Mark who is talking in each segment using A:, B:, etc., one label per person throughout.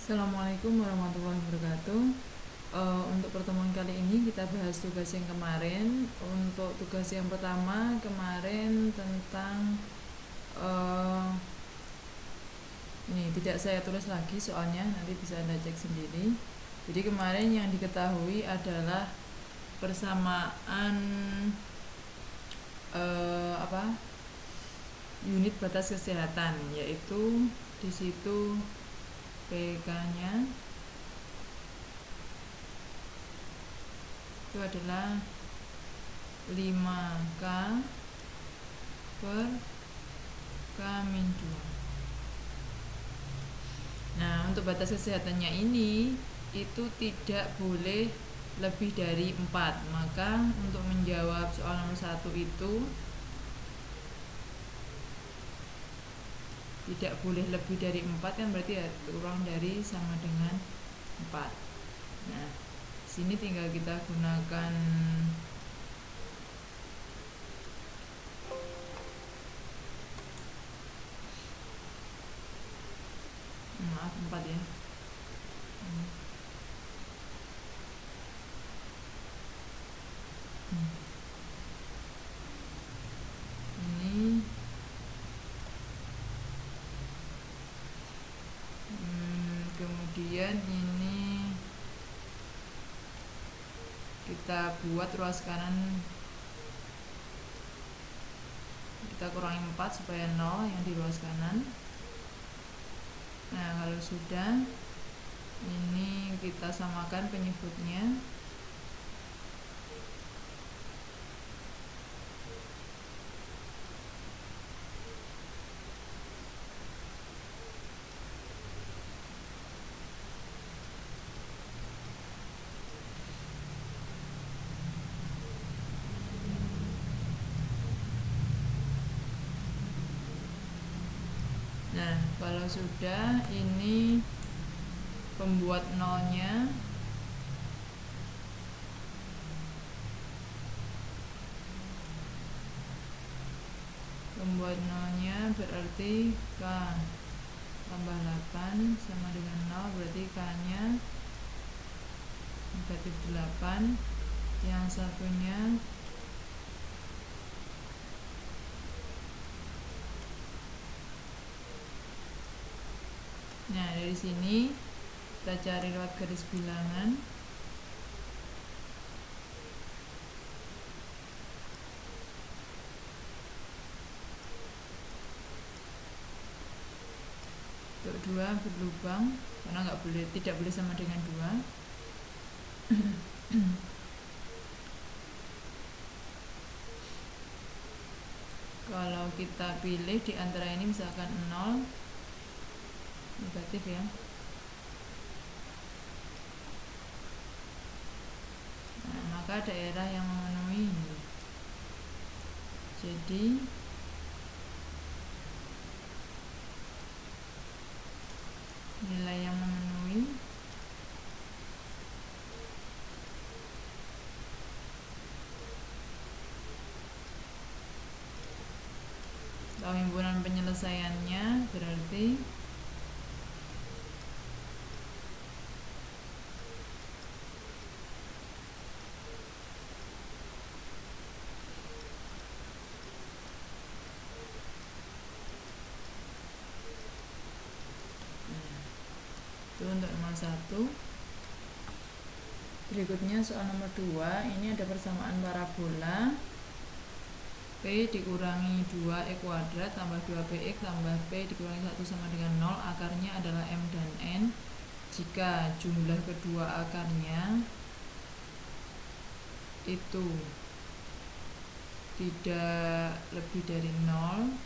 A: Assalamualaikum warahmatullahi wabarakatuh. Untuk pertemuan kali ini kita bahas tugas yang kemarin. Untuk tugas yang pertama kemarin tentang ini tidak saya tulis lagi soalnya nanti bisa Anda cek sendiri. Jadi kemarin yang diketahui adalah persamaan unit batas kesehatan, yaitu di situ PK-nya itu adalah 5K per K-2. Nah, untuk batas kesehatannya ini itu tidak boleh lebih dari 4. Maka untuk menjawab soal nomor 1 itu tidak boleh lebih dari 4 kan berarti ya kurang dari sama dengan 4. Nah, sini tinggal kita gunakan maaf 4 ya. Ini kemudian ini kita buat ruas kanan, kita kurangi 4 supaya 0 yang di ruas kanan. Nah, kalau sudah ini kita samakan penyebutnya. Nah, kalau sudah ini pembuat nolnya berarti K tambah 8 sama dengan 0, berarti K nya negatif 8. Yang satunya nah, dari sini kita cari lewat garis bilangan. Untuk 2 berlubang karena tidak boleh sama dengan 2. Kalau kita pilih di antara ini misalkan 0 negatif ya. Nah, maka daerah yang memenuhi. Jadi nilai yang memenuhi atau himpunan penyelesaiannya berarti itu untuk nomor 1. Berikutnya soal nomor 2, ini ada persamaan parabola P dikurangi 2E kuadrat tambah 2PX tambah P dikurangi 1 sama dengan 0, akarnya adalah M dan N jika jumlah kedua akarnya itu tidak lebih dari 0.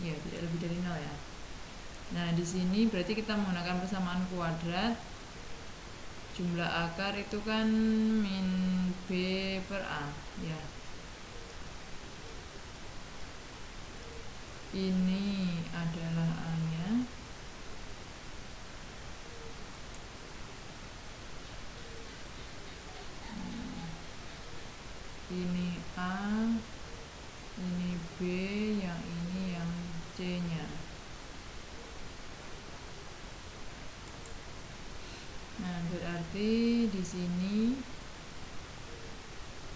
A: Ya, tidak lebih dari 0 ya. Nah, di sini berarti kita menggunakan persamaan kuadrat. Jumlah akar itu kan min B per A ya. Ini adalah A-nya. Ini A, ini B, yang ini yang C. C-nya. Nah, berarti di sini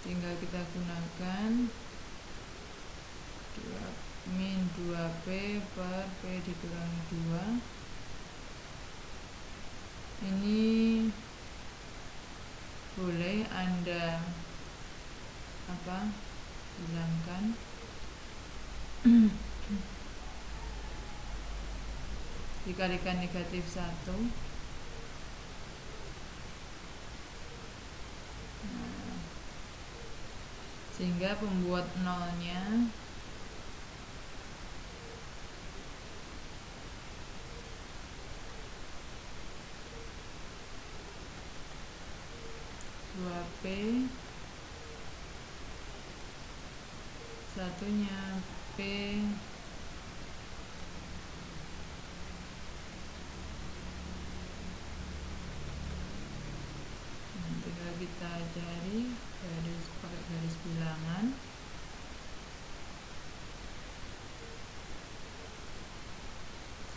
A: tinggal kita gunakan min 2P per P dikurangi 2. Ini boleh Anda hilangkan. Dikalikan negatif 1. Nah, sehingga pembuat nolnya P, satunya P, tinggal kita cari pakai garis bilangan.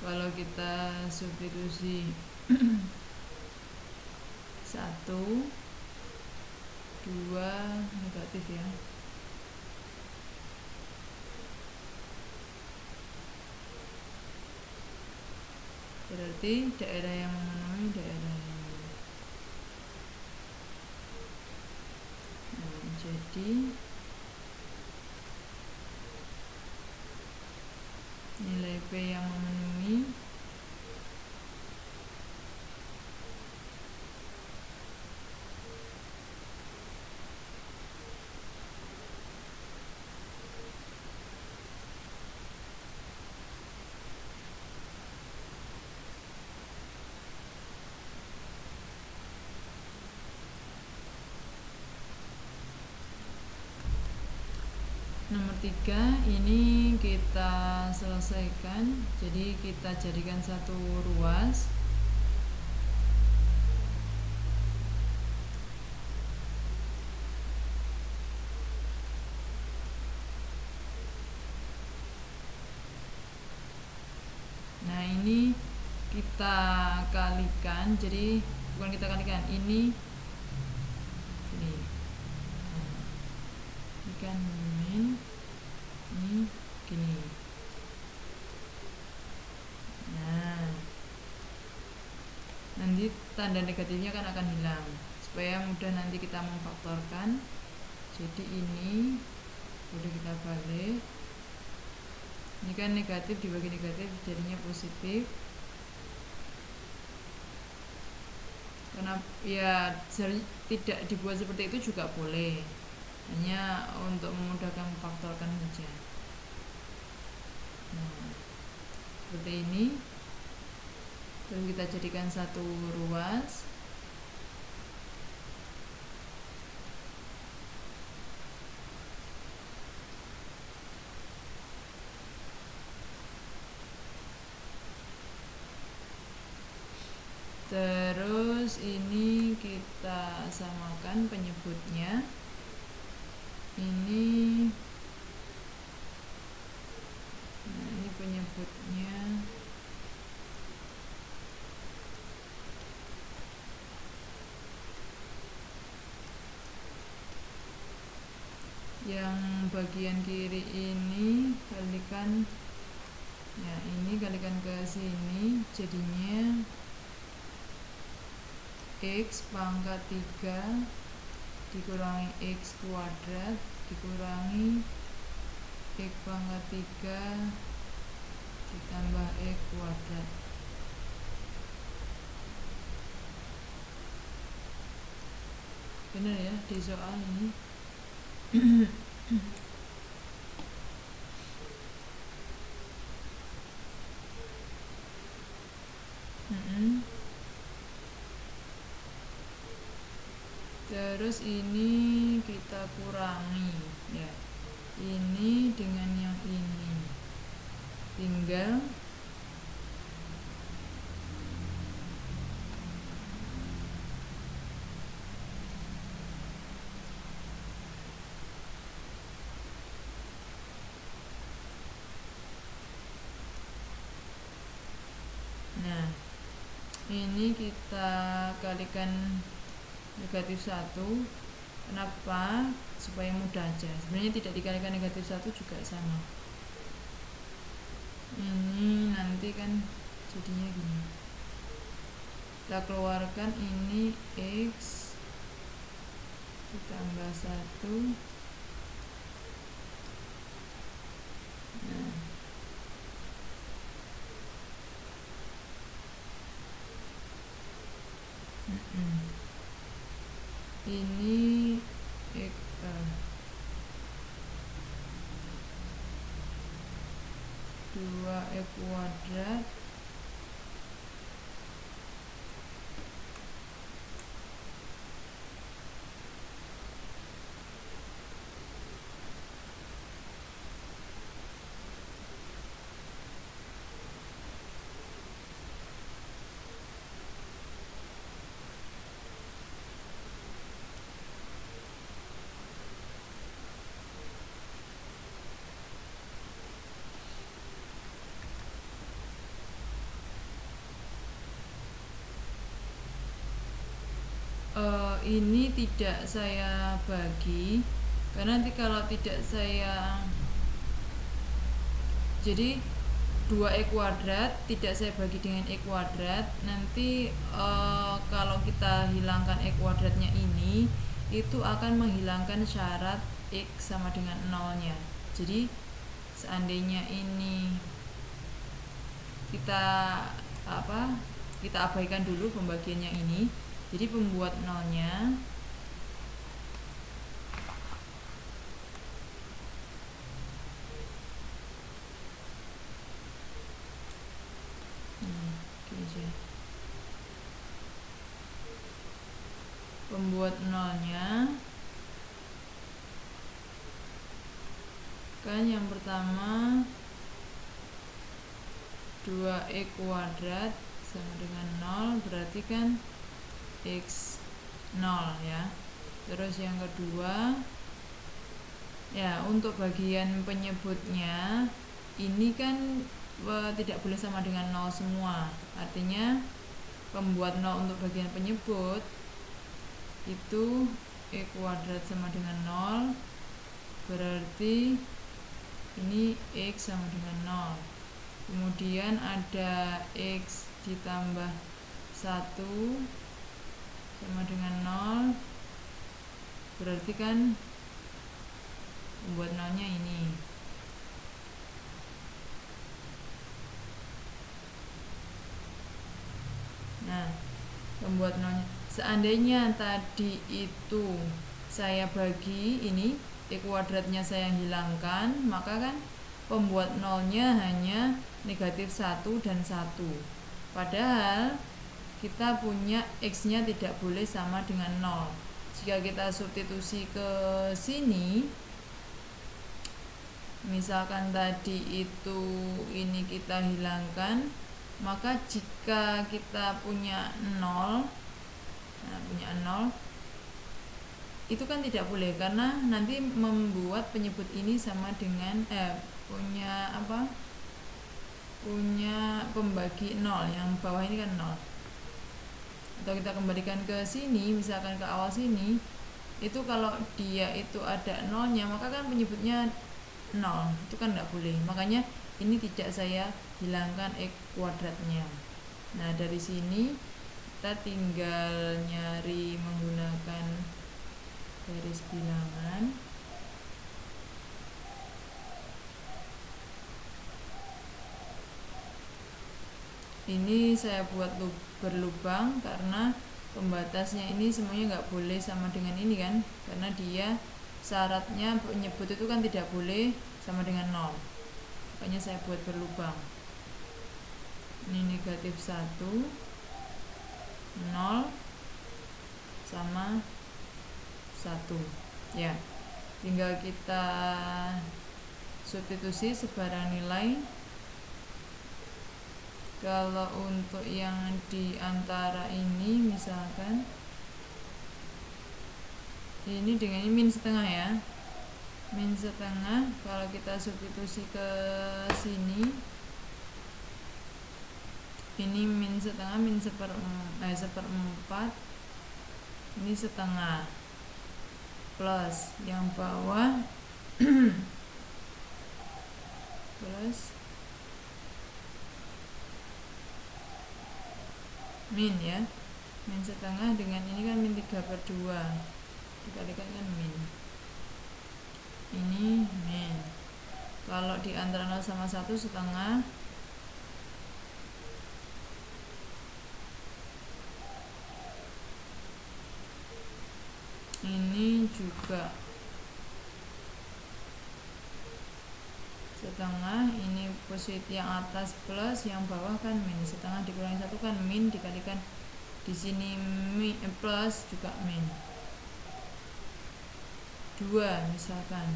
A: Kalau kita substitusi 1, 2 negatif ya. Berarti daerah yang memenuhi daerah ini. Nah, jadi nilai P yang memenuhi nomor 3 ini kita selesaikan. Jadi kita jadikan satu ruas. Nah, ini kita kalikan. Jadi bukan kita kalikan, ini kan min, ini gini. Nah, nanti tanda negatifnya kan akan hilang supaya mudah nanti kita memfaktorkan. Jadi ini udah kita balik, ini kan negatif dibagi negatif jadinya positif. Karena ya tidak dibuat seperti itu juga boleh, hanya untuk memudahkan memfaktorkan saja. Nah, seperti ini. Terus kita jadikan satu ruas. Terus ini kita samakan penyebutnya. Ini penyebutnya yang bagian kiri ini kalikan, ya ini kalikan ke sini, jadinya X pangkat 3 dikurangi X kuadrat dikurangi X pangkat 3 ditambah X kuadrat. Benar ya di soal ini. Terus ini kita kurangi ya, ini dengan yang ini, tinggal Nah, ini kita kalikan negatif 1. Kenapa? Supaya mudah aja. Sebenarnya tidak dikalikan negatif 1 juga sama. Ini nanti kan jadinya gini. Kita keluarkan ini X ditambah 1. Nah, ini X 2x kuadrat ini tidak saya bagi karena nanti kalau tidak saya, jadi 2e kuadrat tidak saya bagi dengan e kuadrat, nanti kalau kita hilangkan e kuadratnya ini itu akan menghilangkan syarat x sama dengan 0-nya. Jadi seandainya ini kita abaikan dulu pembagiannya ini. Jadi pembuat 0-nya pembuat 0-nya kan yang pertama 2e kuadrat sama dengan 0, berarti kan x 0 ya. Terus yang kedua ya, untuk bagian penyebutnya ini kan tidak boleh sama dengan 0 semua. Artinya pembuat 0 untuk bagian penyebut itu e kuadrat sama dengan 0, berarti ini x sama dengan 0. Kemudian ada x ditambah 1 sama dengan 0, berarti kan pembuat 0-nya ini. Nah, pembuat 0-nya, seandainya tadi itu saya bagi ini e kuadratnya saya hilangkan, maka kan pembuat 0-nya hanya negatif 1 dan 1. Padahal kita punya x-nya tidak boleh sama dengan 0. Jika kita substitusi ke sini, misalkan tadi itu ini kita hilangkan, maka jika kita punya 0, itu kan tidak boleh karena nanti membuat penyebut ini sama dengan punya pembagi 0, yang bawah ini kan 0. Atau kita kembalikan ke sini, misalkan ke awal sini, itu kalau dia itu ada 0-nya, maka kan penyebutnya 0, itu kan nggak boleh. Makanya ini tidak saya hilangkan e kuadratnya. Nah, dari sini kita tinggal nyari menggunakan garis bilangan. Ini saya buat berlubang karena pembatasnya ini semuanya nggak boleh sama dengan ini kan, karena dia syaratnya penyebut itu kan tidak boleh sama dengan 0. Makanya saya buat berlubang. Ini negatif 1, 0 sama 1 ya. Tinggal kita substitusi sebarang nilai. Kalau untuk yang di antara ini, misalkan ini dengan ini min setengah ya, min setengah, kalau kita substitusi ke sini ini min setengah, min seperempat, ini setengah, plus yang bawah plus min ya, min setengah dengan ini kan min 3/2 dikalikan kan min, ini min. Kalau di antara 0 sama 1 setengah, ini juga setengah, ini positif, yang atas plus, yang bawah kan min, setengah dikurangi 1 kan min, dikalikan di sini min, plus juga min 2 misalkan,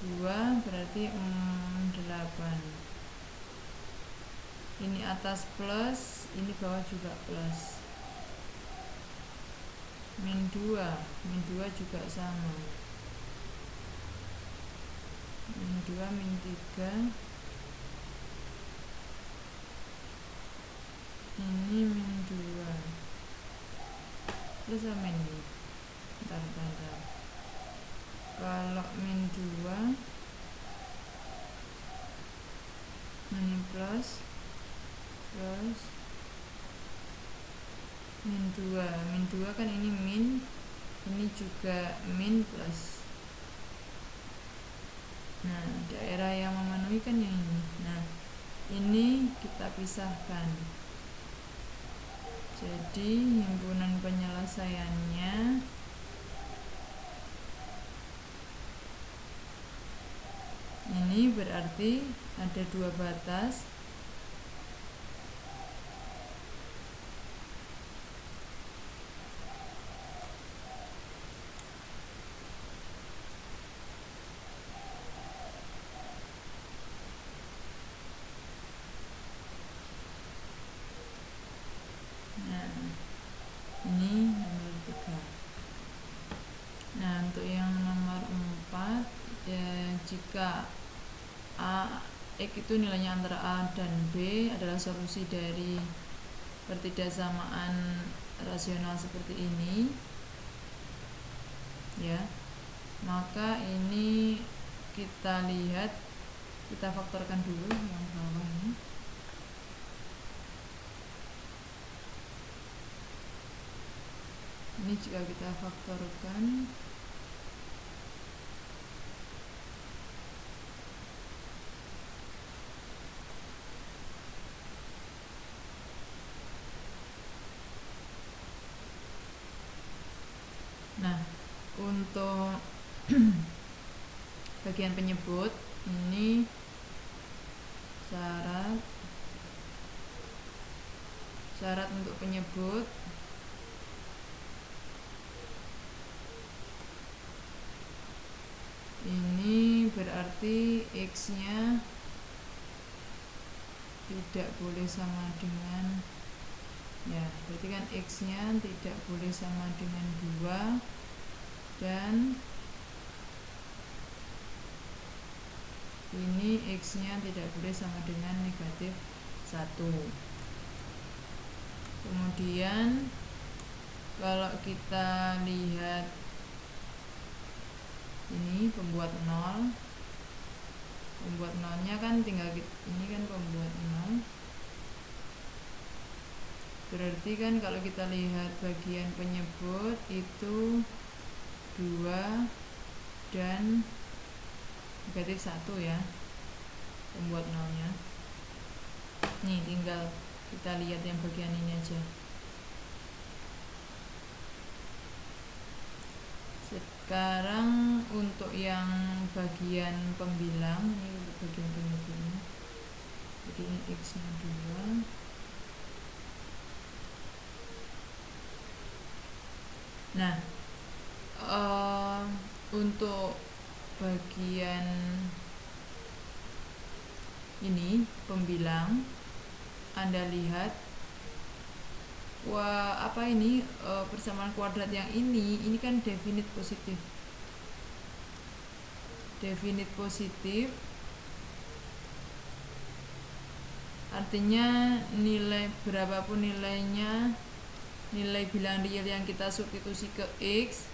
A: 2 berarti 8, ini atas plus, ini bawah juga plus, min 2 juga sama, min 2, min 3, ini min 2 plus sama ini, bentar. Kalau min 2 ini plus min 2 kan ini min, ini juga min plus. Nah, daerah yang memenuhi kan yang ini. Nah, ini kita pisahkan. Jadi himpunan penyelesaiannya ini berarti ada 2 batas. Ini nomor 3. Nah, untuk yang nomor 4 ya, jika X itu nilainya antara A dan B adalah solusi dari pertidaksamaan rasional seperti ini ya, maka ini kita lihat, kita faktorkan dulu yang bawah ini. Ini jika kita faktorkan, nah untuk bagian penyebut ini syarat untuk penyebut ini berarti X-nya tidak boleh sama dengan, ya berarti kan X-nya tidak boleh sama dengan 2 dan ini X-nya tidak boleh sama dengan negatif 1. Kemudian kalau kita lihat ini pembuat 0, pembuat 0-nya kan tinggal ini kan pembuat 0, berarti kan kalau kita lihat bagian penyebut itu 2 dan negatif 1 ya, pembuat 0-nya. Nih tinggal kita lihat yang bagian ini aja. Sekarang untuk yang bagian pembilang, ini untuk bagian penyebutnya, jadi ini X-nya 2, nah untuk bagian ini pembilang, Anda lihat apa ini persamaan kuadrat yang ini kan definite positif. Definite positif Artinya nilai berapapun nilainya, nilai bilangan real yang kita substitusi ke X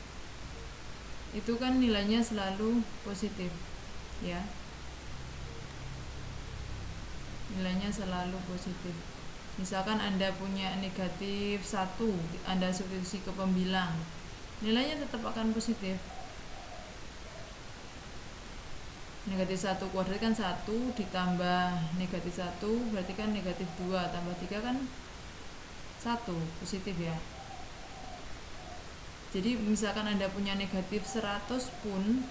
A: itu kan nilainya selalu positif ya, nilainya selalu positif. Misalkan Anda punya negatif 1, Anda substitusi ke pembilang, nilainya tetap akan positif. Negatif 1 kuadrat kan 1 ditambah negatif 1 berarti kan negatif 2 tambah 3 kan 1, positif ya. Jadi misalkan Anda punya negatif 100 pun,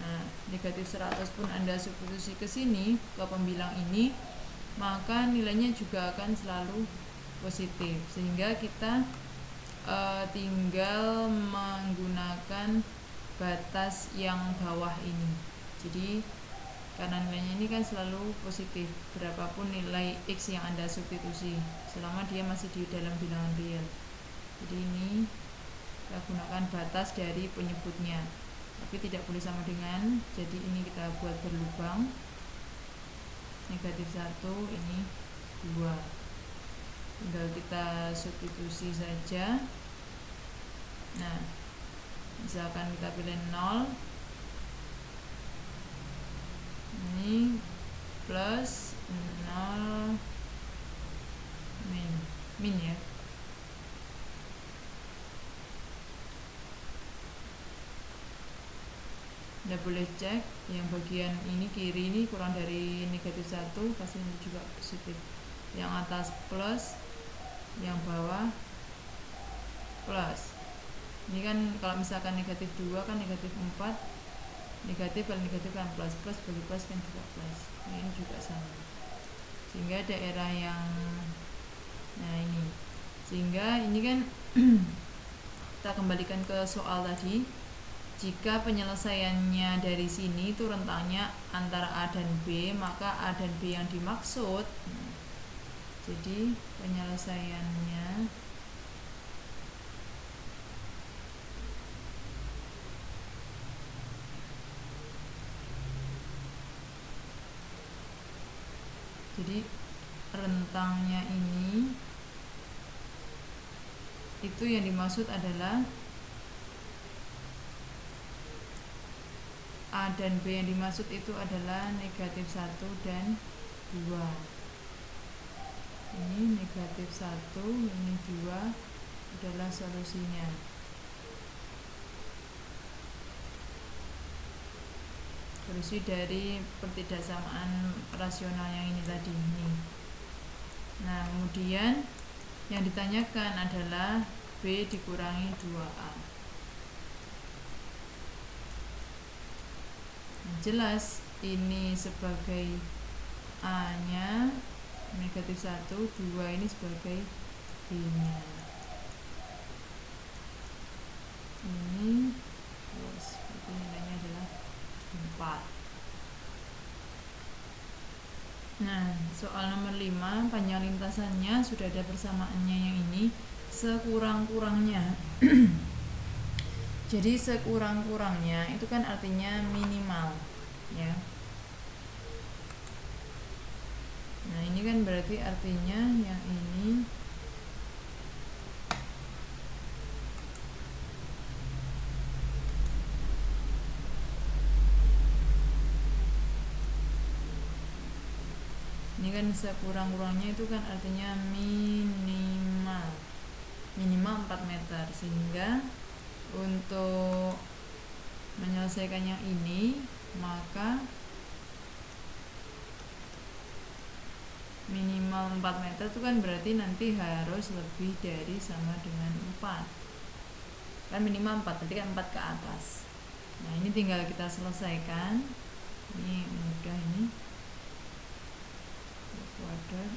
A: nah negatif 100 pun Anda substitusi ke sini, ke pembilang ini, maka nilainya juga akan selalu positif. Sehingga kita tinggal menggunakan batas yang bawah ini. Jadi karena nilainya ini kan selalu positif berapapun nilai X yang Anda substitusi, selama dia masih di dalam bilangan real. Jadi ini kita gunakan batas dari penyebutnya, tapi tidak boleh sama dengan, jadi ini kita buat berlubang, negatif 1, ini 2, tinggal kita substitusi saja. Nah misalkan kita pilih 0, ini plus 0 min ya. Anda boleh cek yang bagian ini kiri ini kurang dari negatif 1, pasti juga positif. Yang atas plus, yang bawah plus. Ini kan kalau misalkan negatif 2 kan negatif 4, negatif kali negatif kan plus, plus bagi plus kan juga plus. Ini juga sama. Sehingga daerah yang, nah ini, sehingga ini kan kita kembalikan ke soal tadi. Jika penyelesaiannya dari sini itu rentangnya antara A dan B, maka A dan B yang dimaksud, jadi penyelesaiannya jadi rentangnya ini itu yang dimaksud adalah A dan B yang dimaksud itu adalah negatif 1 dan 2. Ini negatif 1, ini 2 adalah solusinya. Solusi dari pertidaksamaan rasional yang ini tadi ini. Nah kemudian yang ditanyakan adalah B dikurangi 2A. Jelas ini sebagai A nya negatif 1, 2 ini sebagai B nya. Ini berarti nilainya adalah 4. Nah soal nomor 5, panjang lintasannya sudah ada persamaannya yang ini sekurang-kurangnya. Jadi sekurang-kurangnya itu kan artinya minimal ya. Nah ini kan berarti artinya yang ini kan sekurang-kurangnya itu kan artinya minimal 4 meter, sehingga untuk menyelesaikan yang ini maka minimal 4 meter itu kan berarti nanti harus lebih dari sama dengan 4 kan, minimal 4 berarti kan 4 ke atas. Nah ini tinggal kita selesaikan, ini mudah ini kuadrat.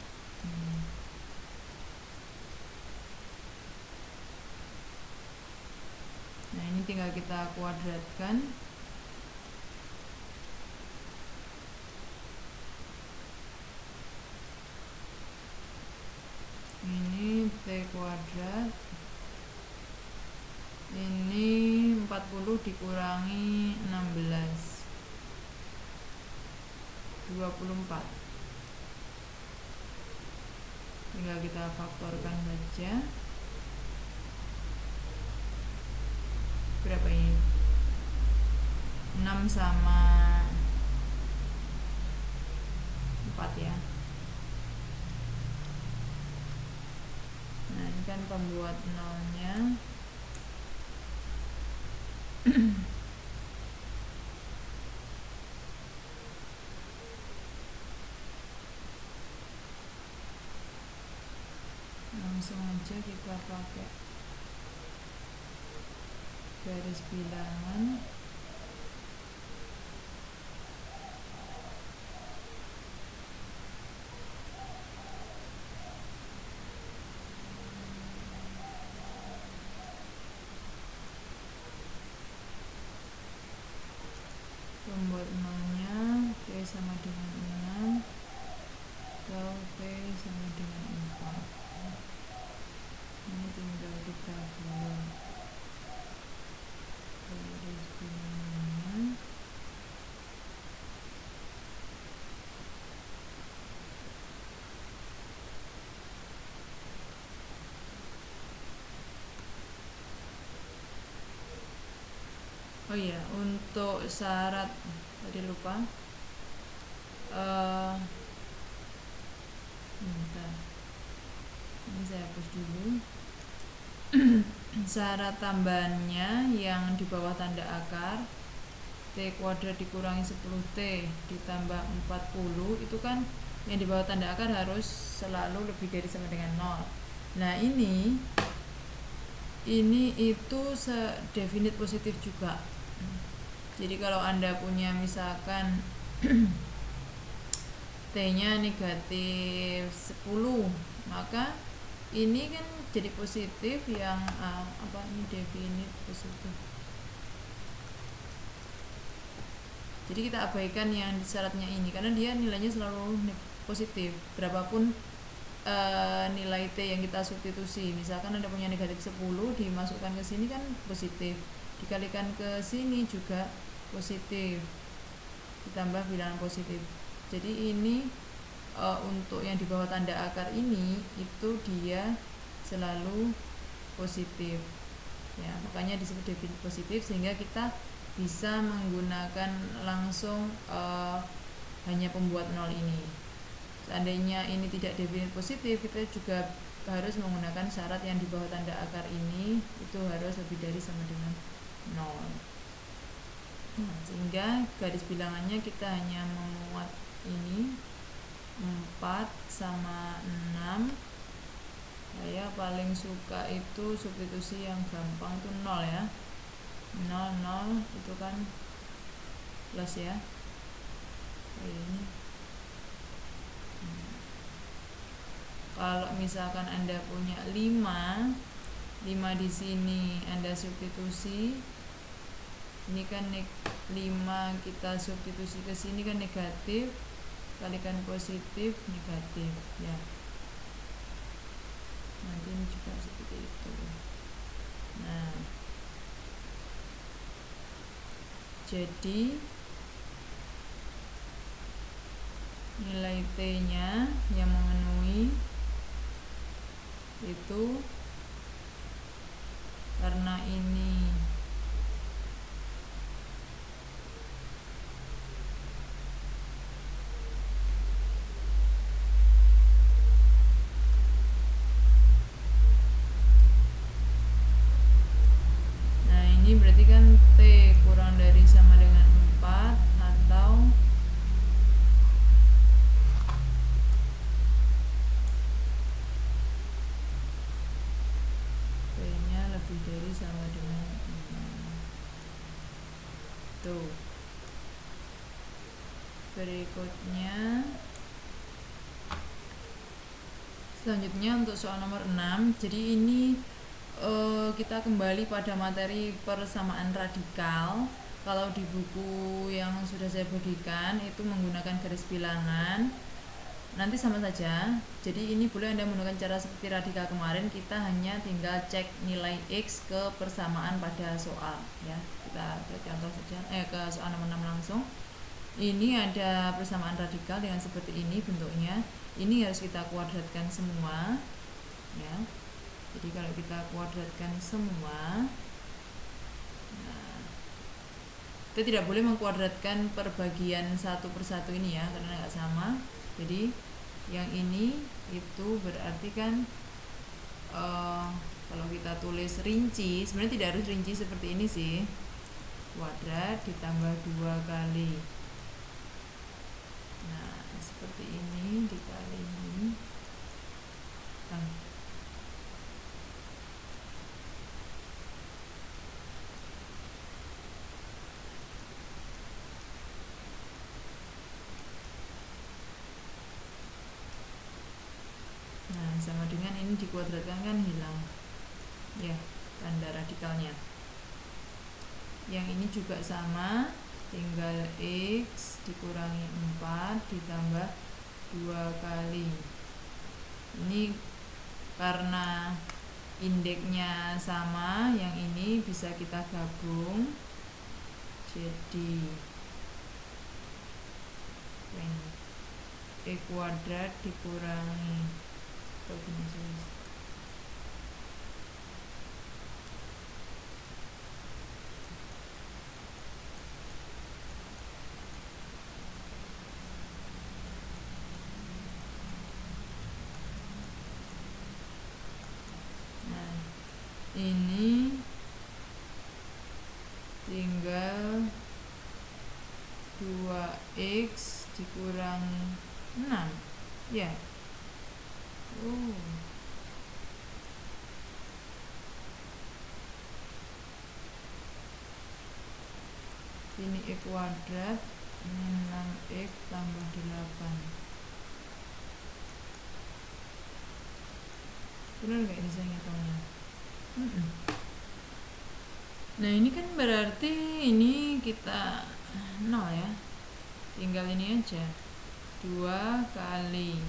A: Nah ini tinggal kita kuadratkan. Ini T kuadrat, ini 40 dikurangi 16, 24. tinggal kita faktorkan saja. Berapa ini? 6 sama 4 ya. Nah ini kan pembuat nolnya. Langsung aja kita pakai garis bilangan. Pembuat nolnya P sama dengan 6 atau P sama dengan 4. Ini tinggal kita buat garis bilangannya. Oh iya, untuk syarat tadi lupa. Bentar. Ini saya hapus dulu. Syarat tambahannya yang di bawah tanda akar T kuadrat dikurangi 10T ditambah 40 itu kan yang di bawah tanda akar harus selalu lebih dari sama dengan 0. Nah ini itu definite positif juga. Jadi kalau Anda punya misalkan T-nya negatif 10, maka ini kan jadi positif yang ini definite positif. Jadi kita abaikan yang syaratnya ini karena dia nilainya selalu positif. Berapapun nilai T yang kita substitusi, misalkan Anda punya negatif 10 dimasukkan ke sini kan positif, dikalikan ke sini juga positif, ditambah bilangan positif. Jadi ini untuk yang di bawah tanda akar ini itu dia selalu positif ya, makanya disebut definite positif sehingga kita bisa menggunakan langsung hanya pembuat nol ini. Seandainya ini tidak definite positif, kita juga harus menggunakan syarat yang di bawah tanda akar ini itu harus lebih dari sama dengan 0. Nah, sehingga garis bilangannya kita hanya memuat ini 4 sama 6. Saya paling suka itu substitusi yang gampang itu 0 ya. 0, 0 itu kan plus ya. Ini kalau misalkan Anda punya 5 di sini Anda substitusi, ini kan 5 kita substitusi ke sini kan negatif, kalikan positif negatif ya. Nanti ini juga seperti itu. Nah, jadi nilai T-nya yang memenuhi itu karena ini ini berarti kan T kurang dari sama dengan 4 atau T nya lebih dari sama dengan 6. Tuh berikutnya selanjutnya untuk soal nomor 6. Jadi ini kita kembali pada materi persamaan radikal. Kalau di buku yang sudah saya berikan itu menggunakan garis bilangan, nanti sama saja. Jadi ini boleh Anda menggunakan cara seperti radikal kemarin, kita hanya tinggal cek nilai X ke persamaan pada soal ya. Kita ke contoh saja, ke soal nomor 6 langsung. ini ada persamaan radikal dengan seperti ini bentuknya. Ini harus kita kuadratkan semua ya. Jadi kalau kita kuadratkan semua, nah, kita tidak boleh mengkuadratkan perbagian satu persatu ini ya, karena nggak sama. Jadi yang ini itu berarti kan kalau kita tulis rinci, sebenarnya tidak harus rinci seperti ini sih. Kuadrat ditambah 2 kali, nah seperti ini dikali ini. Nah sama dengan ini dikuadratkan kan hilang ya tanda radikalnya. Yang ini juga sama, tinggal X dikurangi 4 ditambah 2 kali. Ini karena indeksnya sama, yang ini bisa kita gabung jadi E kuadrat dikurangi ini tinggal 2x dikurangi 6 ya. Ini E kuadrat, ini 6x tambah 8. Benar nggak ini saya ngitungnya? Nah ini kan berarti ini kita 0 ya, tinggal ini aja 2 kali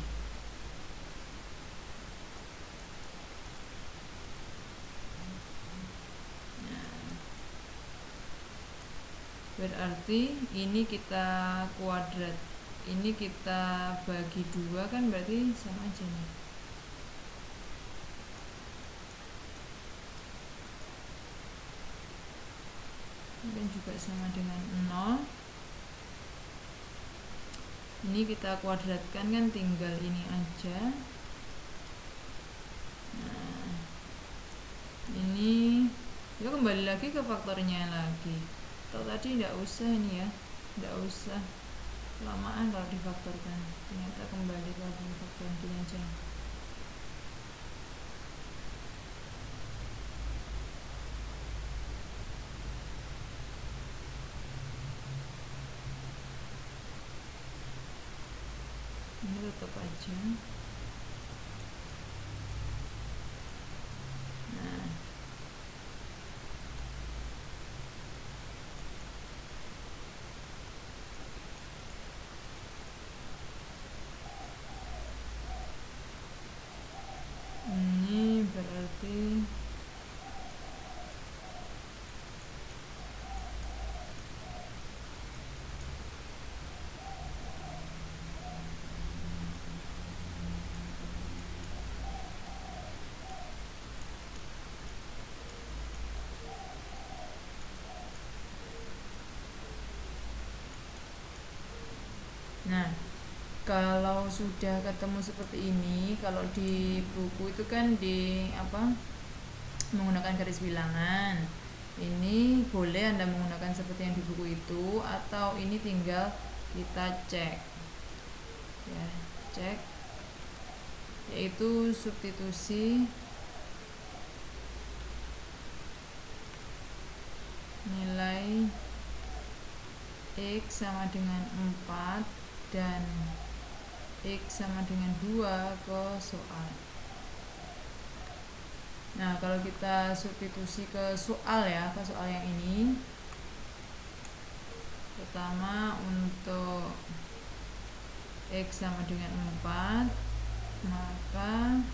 A: berarti ini kita kuadrat, ini kita bagi 2 kan berarti sama aja nih. Dan juga sama dengan 0. Ini kita kuadratkan kan tinggal ini aja. Nah ini ya kembali lagi ke faktornya lagi. Kalau tadi tidak usah ini ya, tidak usah kelamaan kalau difaktorkan, ternyata kembali ke faktor ini aja. Ini tetap aja. Nah ini berarti nah kalau sudah ketemu seperti ini, kalau di buku itu kan di apa menggunakan garis bilangan. Ini boleh Anda menggunakan seperti yang di buku itu, atau ini tinggal kita cek ya, cek yaitu substitusi nilai X sama dengan 4 dan X sama dengan 2 ke soal. Nah kalau kita substitusi ke soal ya, ke soal yang ini, pertama untuk X sama dengan 4, maka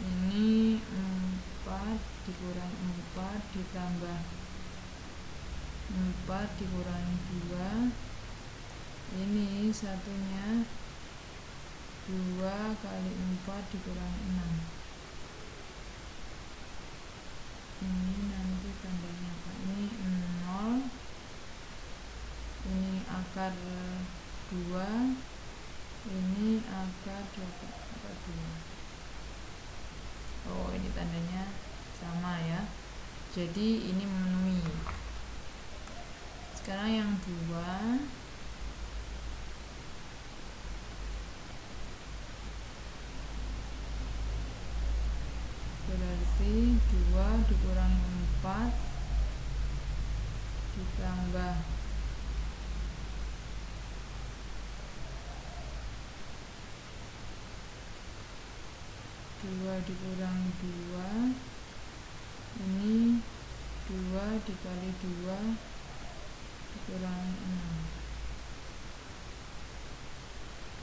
A: ini 4 ditambah 4 dikurangi 2, ini satunya 2 kali 4 dikurangi 6. Ini nanti tandanya apa? Ini 0, ini akar 2, ini akar 2. Oh, ini tandanya sama ya, jadi ini memenuhi. Sekarang yang 2, berarti 2 dikurangi 4 ditambah 2 dikurangi 2, ini 2 dikali 2 dikurangi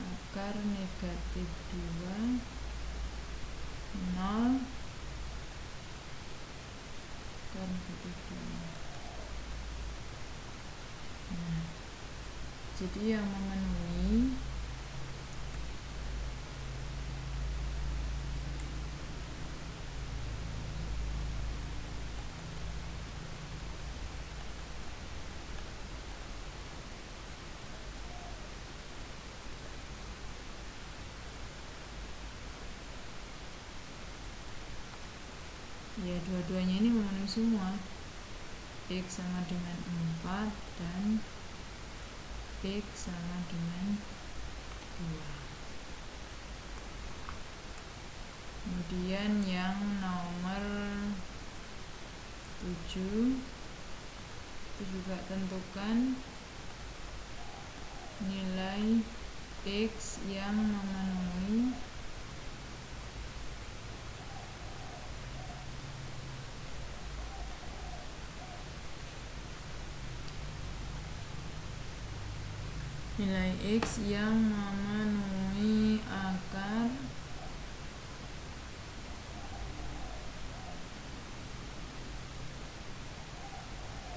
A: 6, akar negatif 2, 0, akar negatif 2. Nah, jadi yang memenuhi ya dua-duanya ini memenuhi semua. X sama dengan 4 dan X sama dengan 2. Kemudian yang nomor 7 itu juga tentukan nilai X yang memenuhi akar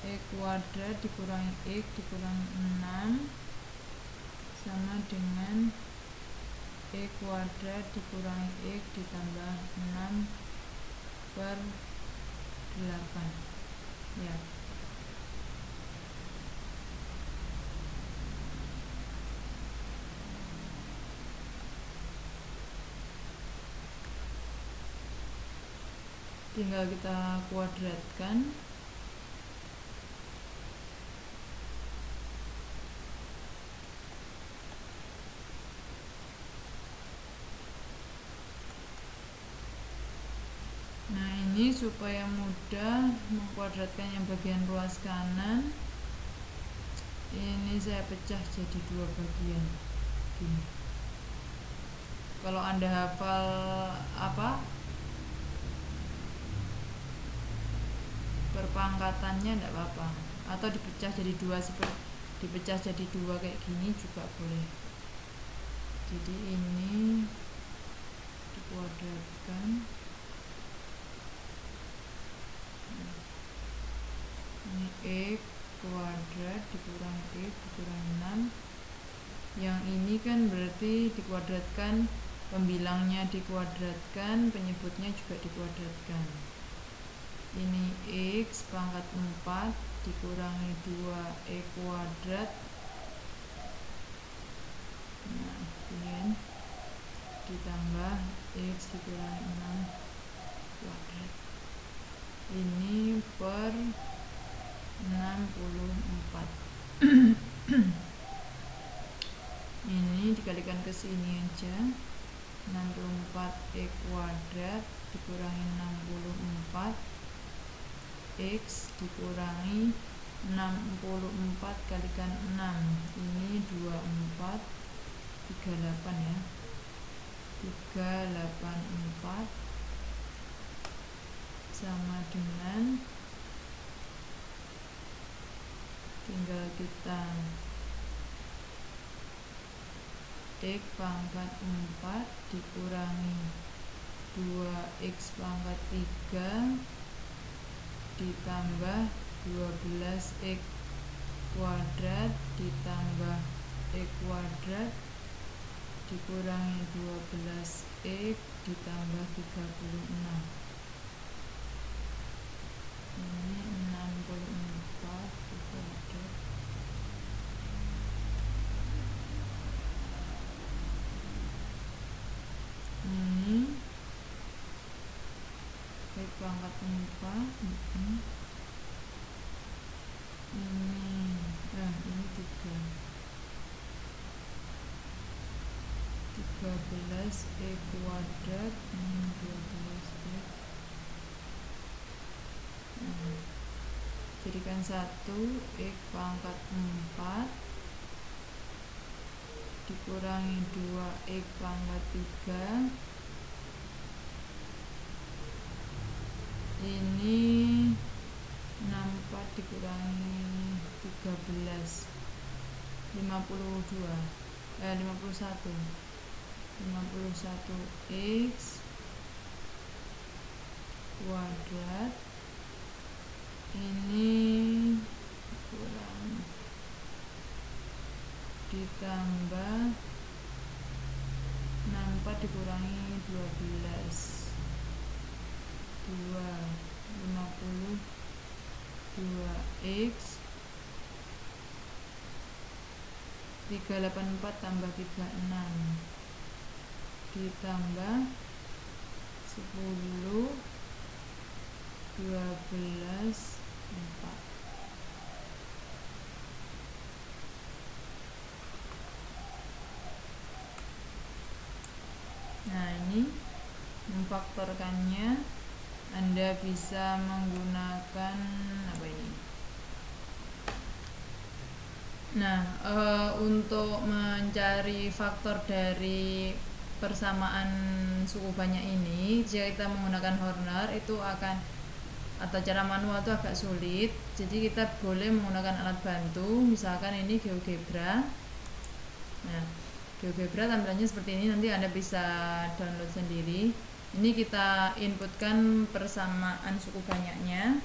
A: X kuadrat dikurangi X dikurangi 6 sama dengan X kuadrat dikurangi X ditambah 6 per 8 ya. Tinggal kita kuadratkan. Nah, ini supaya mudah mengkuadratkan yang bagian ruas kanan, ini saya pecah jadi 2 bagian gini. Kalau Anda hafal perpangkatannya enggak apa-apa, atau dipecah jadi 2 kayak gini juga boleh. Jadi ini dikuadratkan, ini X kuadrat dikurangi X dikurangi 6. Yang ini kan berarti dikuadratkan, pembilangnya dikuadratkan, penyebutnya juga dikuadratkan. Ini X pangkat 4 dikurangi 2 X kuadrat. Nah, kemudian ditambah X dikurangi 6 kuadrat. Ini per 64. Ini dikalikan ke sini aja. 64 X kuadrat dikurangi 64 X dikurangi 64 kalikan 6, ini 24 38 ya, 384 sama dengan, tinggal kita X pangkat 4 dikurangi 2X pangkat 3 ditambah 12x kuadrat ditambah x kuadrat dikurangi 12x ditambah 36. Ini 64 kuadrat. Ini x pangkat 4. Ini 13x kuadrat, 12x. Jadikan 1 x pangkat 4 dikurangi 2x pangkat 3. Ini 64 dikurangi 13, 51 x kuadrat ini kurang ditambah 64 dikurangi 12 52x 384 tambah 36 ditambah 10 12 4. Nah, ini memfaktorkannya Anda bisa menggunakan apa ini? Nah, untuk mencari faktor dari persamaan suku banyak ini, jika kita menggunakan Horner itu akan, atau cara manual itu agak sulit. Jadi kita boleh menggunakan alat bantu, misalkan ini GeoGebra. Nah, GeoGebra tampilannya seperti ini, nanti Anda bisa download sendiri. Ini kita inputkan persamaan suku banyaknya.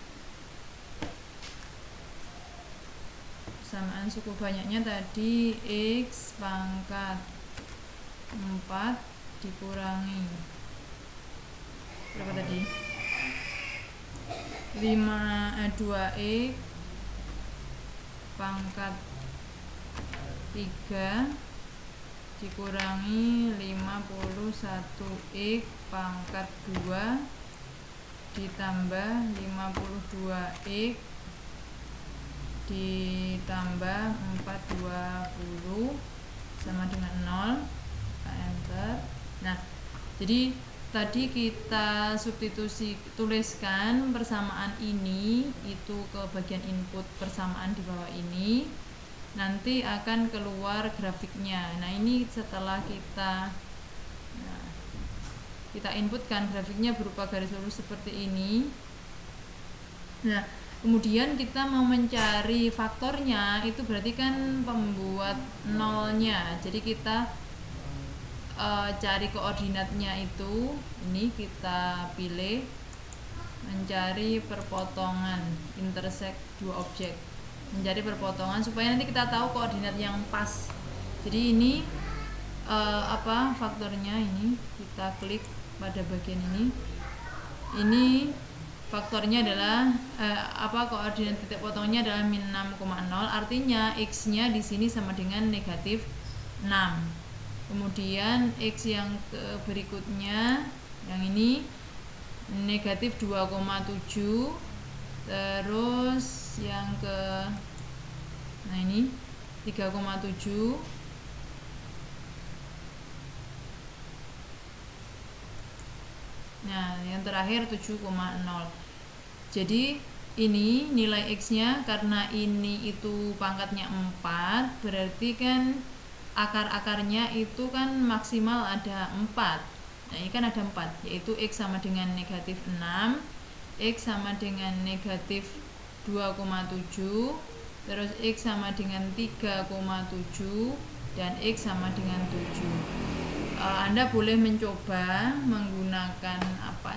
A: Persamaan suku banyaknya tadi x pangkat 4 dikurangi berapa tadi? 2x pangkat 3 dikurangi 51x pangkat 2 ditambah 52x ditambah 420 sama dengan 0. Enter. Nah, jadi tadi kita substitusi, tuliskan persamaan ini itu ke bagian input persamaan di bawah ini, nanti akan keluar grafiknya. Nah, ini setelah kita inputkan, grafiknya berupa garis lurus seperti ini. Nah, kemudian kita mau mencari faktornya, itu berarti kan pembuat nolnya. Jadi kita cari koordinatnya itu, ini kita pilih mencari perpotongan, intersect dua objek, mencari perpotongan supaya nanti kita tahu koordinat yang pas. Jadi ini faktornya, ini kita klik pada bagian ini. Ini faktornya adalah koordinat titik potongnya adalah min 6,0, artinya x-nya di sini sama dengan negatif 6. Kemudian x yang berikutnya, yang ini negatif 2,7, terus yang ini 3,7, nah yang terakhir 7,0. Jadi ini nilai x-nya, karena ini itu pangkatnya 4, berarti kan akar-akarnya itu kan maksimal ada 4. Nah, ini kan ada 4, yaitu x sama dengan negatif 6, x sama dengan negatif 2,7, terus x sama dengan 3,7, dan x sama dengan 7. Anda boleh mencoba menggunakan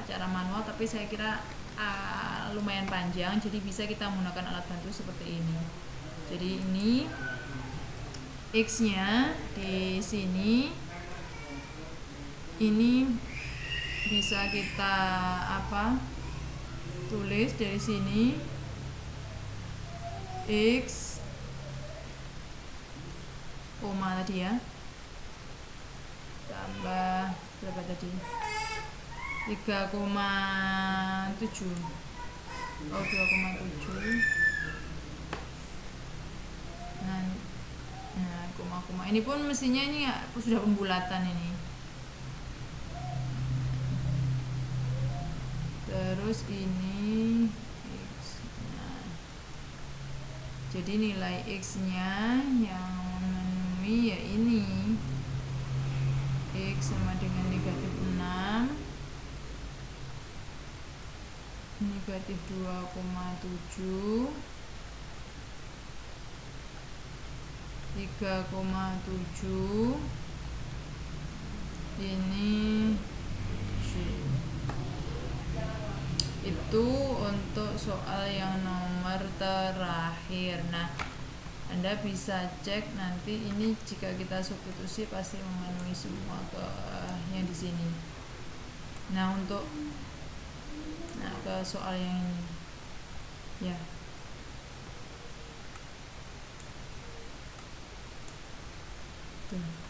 A: cara manual, tapi saya kira lumayan panjang, jadi bisa kita menggunakan alat bantu seperti ini. Jadi ini X-nya di sini, ini bisa kita tulis dari sini X koma tadi ya, tambah berapa tadi, 3,7, oh 2,7. Nah, koma-koma ini pun mestinya ini ya, sudah pembulatan ini. Terus ini X. Nah, jadi nilai X-nya yang memenuhi ya ini X sama dengan negatif 6, negatif 2,7, 3,7, ini C. Itu untuk soal yang nomor terakhir. Nah, Anda bisa cek nanti ini jika kita substitusi pasti memenuhi semua ke yang di sini. Nah, ke soal yang ini ya. Tuh.